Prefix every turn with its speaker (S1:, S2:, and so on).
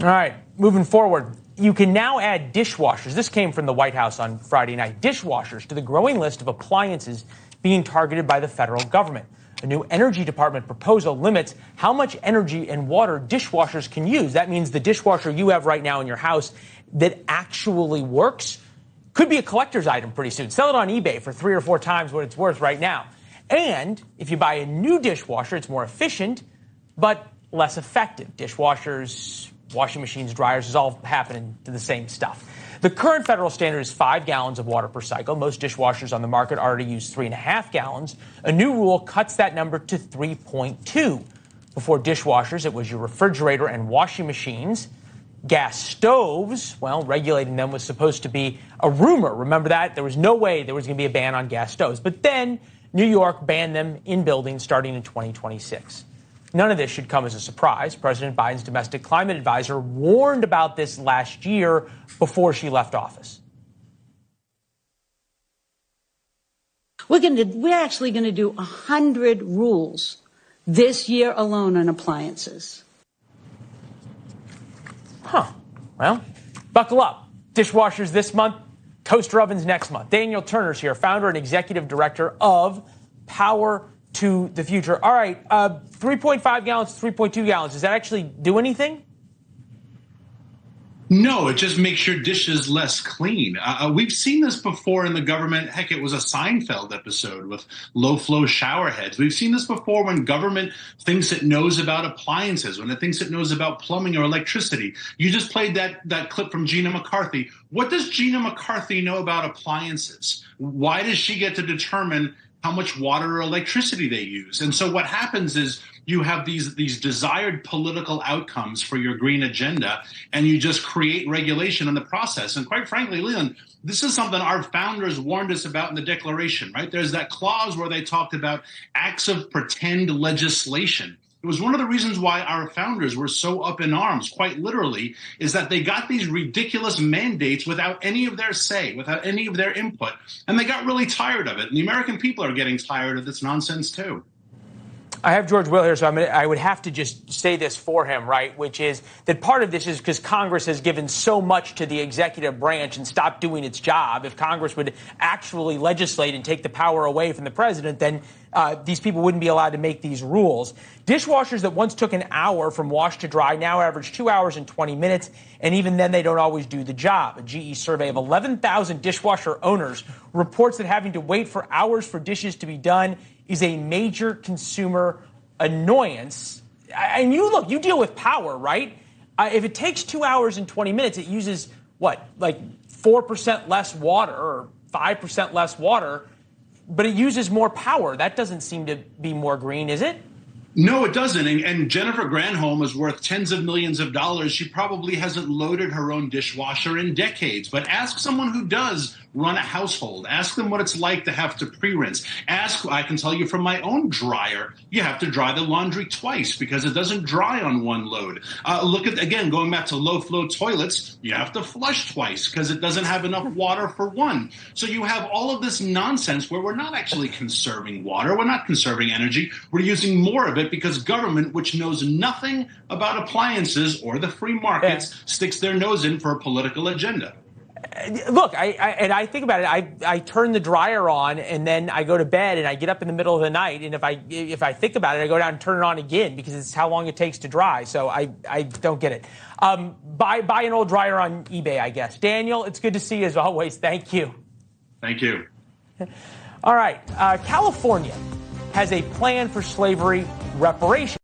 S1: All right, moving forward. You can now add dishwashers. This came from the White House on Friday night. Dishwashers to the growing list of appliances being targeted by the federal government. A new Energy Department proposal limits how much energy and water dishwashers can use. That means the dishwasher you have right now in your house that actually works could be a collector's item pretty soon. Sell it on eBay for 3 or 4 times what it's worth right now. And if you buy a new dishwasher, it's more efficient, but less effective. Dishwashers, washing machines, dryers is all happening to the same stuff. The current federal standard is 5 gallons of water per cycle. Most dishwashers on the market already use 3.5 gallons. A new rule cuts that number to 3.2. Before dishwashers, it was your refrigerator and washing machines. Gas stoves, well, regulating them was supposed to be a rumor. Remember that? There was no way there was going to be a ban on gas stoves. But then New York banned them in buildings starting in 2026. None of this should come as a surprise. President Biden's domestic climate advisor warned about this last year before she left office.
S2: We're actually going to do 100 rules this year alone on appliances.
S1: Well, buckle up. Dishwashers this month, toaster ovens next month. Daniel Turner's here, founder and executive director of Power to the Future. All right, 3.5 gallons, 3.2 gallons. Does that actually do anything?
S3: No, it just makes your dishes less clean. We've seen this before in the government. Heck, it was a Seinfeld episode with low-flow shower heads. We've seen this before when government thinks it knows about appliances, when it thinks it knows about plumbing or electricity. You just played that clip from Gina McCarthy. What does Gina McCarthy know about appliances? Why does she get to determine how much water or electricity they use? And so what happens is you have these desired political outcomes for your green agenda, and you just create regulation in the process. And quite frankly, Leland, this is something our founders warned us about in the Declaration, right? There's that clause where they talked about acts of pretend legislation. It was one of the reasons why our founders were so up in arms, quite literally, is that they got these ridiculous mandates without any of their say, without any of their input. And they got really tired of it. And the American people are getting tired of this nonsense, too.
S1: I have George Will here, so I would have to just say this for him, right, which is that part of this is because Congress has given so much to the executive branch and stopped doing its job. If Congress would actually legislate and take the power away from the president, then these people wouldn't be allowed to make these rules. Dishwashers that once took an hour from wash to dry now average 2 hours and 20 minutes, and even then they don't always do the job. A GE survey of 11,000 dishwasher owners reports that having to wait for hours for dishes to be done is a major consumer annoyance. And you deal with power, right? If it takes 2 hours and 20 minutes, it uses, what, like 4% less water or 5% less water, but it uses more power. That doesn't seem to be more green, is it?
S3: No, it doesn't. And Jennifer Granholm is worth tens of millions of dollars. She probably hasn't loaded her own dishwasher in decades. But ask someone who does run a household. Ask them what it's like to have to pre-rinse. I can tell you from my own dryer, you have to dry the laundry twice because it doesn't dry on one load. Look at, again, going back to low-flow toilets, you have to flush twice because it doesn't have enough water for one. So you have all of this nonsense where we're not actually conserving water. We're not conserving energy. We're using more of it because government, which knows nothing about appliances or the free markets, sticks their nose in for a political agenda.
S1: Look, I think about it. I turn the dryer on and then I go to bed and I get up in the middle of the night. And if I think about it, I go down and turn it on again because it's how long it takes to dry. So I don't get it. Buy an old dryer on eBay, I guess. Daniel, it's good to see you as always. Thank you.
S3: Thank you.
S1: All right. California has a plan for slavery reparations.